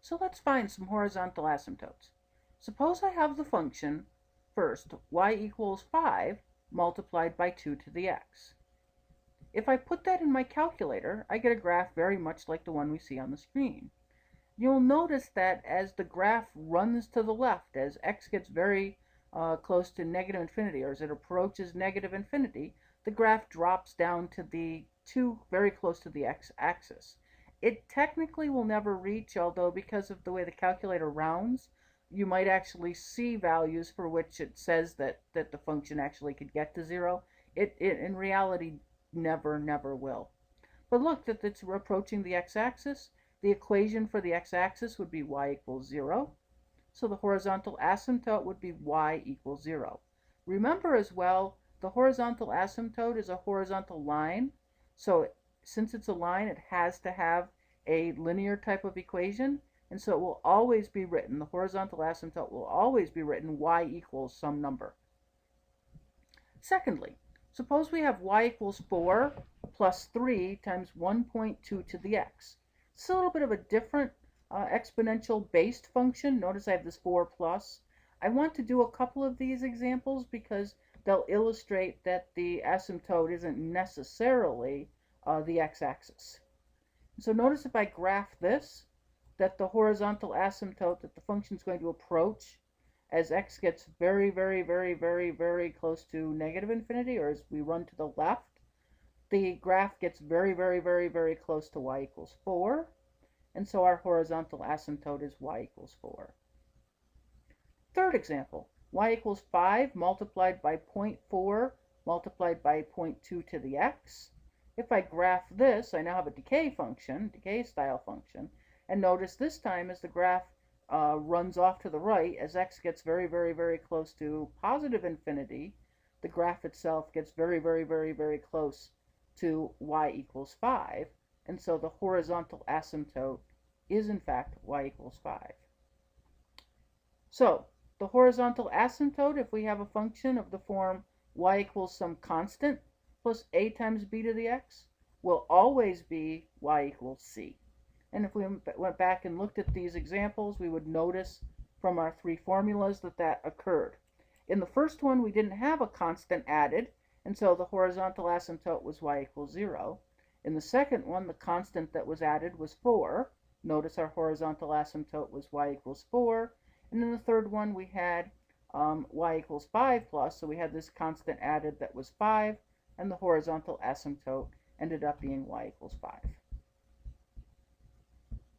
So let's find some horizontal asymptotes. Suppose I have the function, first, y equals 5 multiplied by 2 to the x. If I put that in my calculator, I get a graph very much like the one we see on the screen. You'll notice that as the graph runs to the left, as x gets very close to negative infinity, or as it approaches negative infinity, the graph drops down to the 2 very close to the x-axis. It technically will never reach, although because of the way the calculator rounds, you might actually see values for which it says that the function actually could get to 0. It in reality never will. But look, that it's approaching the x-axis. The equation for the x-axis would be y equals 0. So the horizontal asymptote would be y equals 0. Remember as well, the horizontal asymptote is a horizontal line. So since it's a line, it has to have a linear type of equation. And so it will always be written, the horizontal asymptote will always be written y equals some number. Secondly, suppose we have y equals 4 plus 3 times 1.2 to the x. It's a little bit of a different exponential based function. Notice I have this 4 plus. I want to do a couple of these examples because they'll illustrate that the asymptote isn't necessarily the x-axis. So notice if I graph this, that the horizontal asymptote that the function is going to approach as x gets very close to negative infinity, or as we run to the left, the graph gets very close to y equals 4, and so our horizontal asymptote is y equals 4. Third example, y equals 5 multiplied by 0.4 multiplied by 0.2 to the x. If I graph this, I now have a decay function, decay style function, and notice this time as the graph runs off to the right, as x gets very close to positive infinity, the graph itself gets very close to y equals 5, and so the horizontal asymptote is in fact y equals 5. So the horizontal asymptote, if we have a function of the form y equals some constant plus a times b to the x, will always be y equals c. And if we went back and looked at these examples, we would notice from our three formulas that occurred. In the first one, we didn't have a constant added, and so the horizontal asymptote was y equals 0. In the second one, the constant that was added was 4. Notice our horizontal asymptote was y equals 4. And in the third one, we had y equals 5 plus, so we had this constant added that was 5, and the horizontal asymptote ended up being y equals 5.